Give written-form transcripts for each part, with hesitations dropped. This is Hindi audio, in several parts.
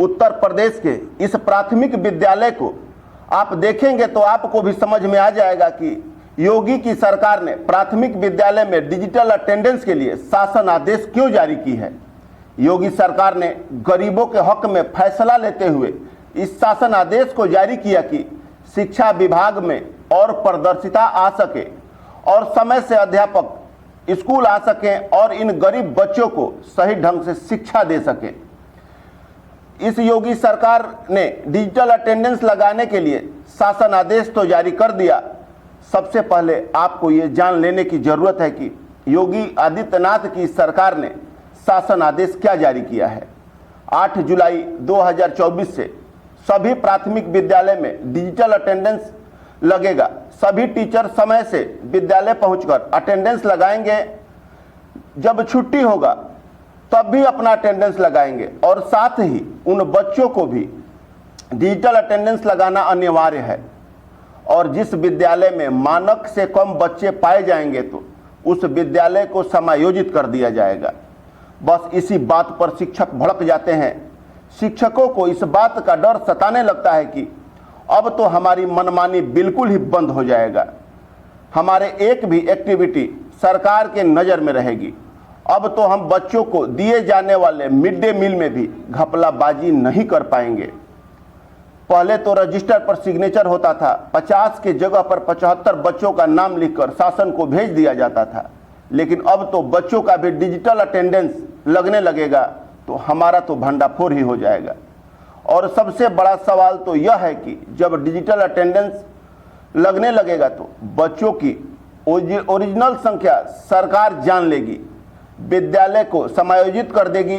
उत्तर प्रदेश के इस प्राथमिक विद्यालय को आप देखेंगे तो आपको भी समझ में आ जाएगा कि योगी की सरकार ने प्राथमिक विद्यालय में डिजिटल अटेंडेंस के लिए शासन आदेश क्यों जारी की है। योगी सरकार ने गरीबों के हक में फैसला लेते हुए इस शासन आदेश को जारी किया कि शिक्षा विभाग में और पारदर्शिता आ सके और समय से अध्यापक स्कूल आ सकें और इन गरीब बच्चों को सही ढंग से शिक्षा दे सकें। इस योगी सरकार ने डिजिटल अटेंडेंस लगाने के लिए शासन आदेश तो जारी कर दिया। सबसे पहले आपको ये जान लेने की जरूरत है कि योगी आदित्यनाथ की सरकार ने शासन आदेश क्या जारी किया है। 8 जुलाई 2024 से सभी प्राथमिक विद्यालय में डिजिटल अटेंडेंस लगेगा। सभी टीचर समय से विद्यालय पहुंचकर अटेंडेंस लगाएंगे। जब छुट्टी होगा तब भी अपना अटेंडेंस लगाएंगे और साथ ही उन बच्चों को भी डिजिटल अटेंडेंस लगाना अनिवार्य है। और जिस विद्यालय में मानक से कम बच्चे पाए जाएंगे तो उस विद्यालय को समायोजित कर दिया जाएगा। बस इसी बात पर शिक्षक भड़क जाते हैं। शिक्षकों को इस बात का डर सताने लगता है कि अब तो हमारी मनमानी बिल्कुल ही बंद हो जाएगा। हमारे एक भी एक्टिविटी सरकार के नज़र में रहेगी। अब तो हम बच्चों को दिए जाने वाले मिड डे मील में भी घपलाबाजी नहीं कर पाएंगे। पहले तो रजिस्टर पर सिग्नेचर होता था, 50 के जगह पर 75 बच्चों का नाम लिखकर शासन को भेज दिया जाता था, लेकिन अब तो बच्चों का भी डिजिटल अटेंडेंस लगने लगेगा तो हमारा तो भंडाफोड़ ही हो जाएगा। और सबसे बड़ा सवाल तो यह है कि जब डिजिटल अटेंडेंस लगने लगेगा तो बच्चों की ओरिजिनल संख्या सरकार जान लेगी, विद्यालय को समायोजित कर देगी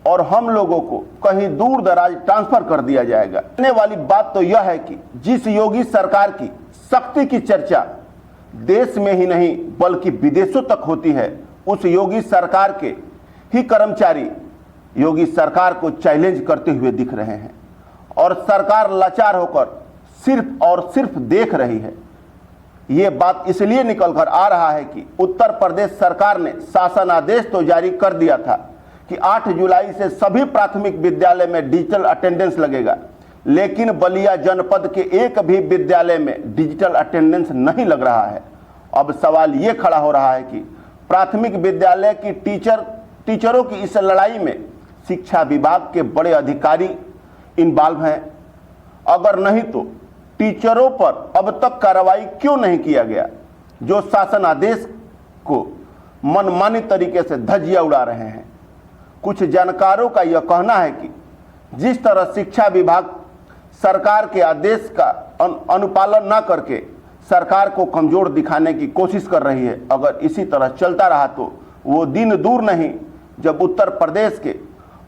और हम लोगों को कहीं दूर दराज ट्रांसफर कर दिया जाएगा। कहने वाली बात तो यह है कि जिस योगी सरकार की शक्ति की चर्चा देश में ही नहीं बल्कि विदेशों तक होती है, उस योगी सरकार के ही कर्मचारी योगी सरकार को चैलेंज करते हुए दिख रहे हैं और सरकार लाचार होकर सिर्फ और सिर्फ देख रही है। ये बात इसलिए निकल कर आ रहा है कि उत्तर प्रदेश सरकार ने शासन आदेश तो जारी कर दिया था कि 8 जुलाई से सभी प्राथमिक विद्यालय में डिजिटल अटेंडेंस लगेगा, लेकिन बलिया जनपद के एक भी विद्यालय में डिजिटल अटेंडेंस नहीं लग रहा है। अब सवाल ये खड़ा हो रहा है कि प्राथमिक विद्यालय की टीचरों की इस लड़ाई में शिक्षा विभाग के बड़े अधिकारी इन्वॉल्व हैं। अगर नहीं तो टीचरों पर अब तक कार्रवाई क्यों नहीं किया गया, जो शासन आदेश को मनमानी तरीके से धज्जियां उड़ा रहे हैं। कुछ जानकारों का यह कहना है कि जिस तरह शिक्षा विभाग सरकार के आदेश का अनुपालन न करके सरकार को कमजोर दिखाने की कोशिश कर रही है, अगर इसी तरह चलता रहा तो वो दिन दूर नहीं जब उत्तर प्रदेश के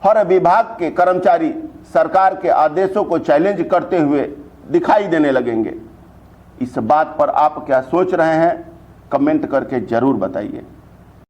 हर विभाग के कर्मचारी सरकार के आदेशों को चैलेंज करते हुए दिखाई देने लगेंगे। इस बात पर आप क्या सोच रहे हैं, कमेंट करके जरूर बताइए।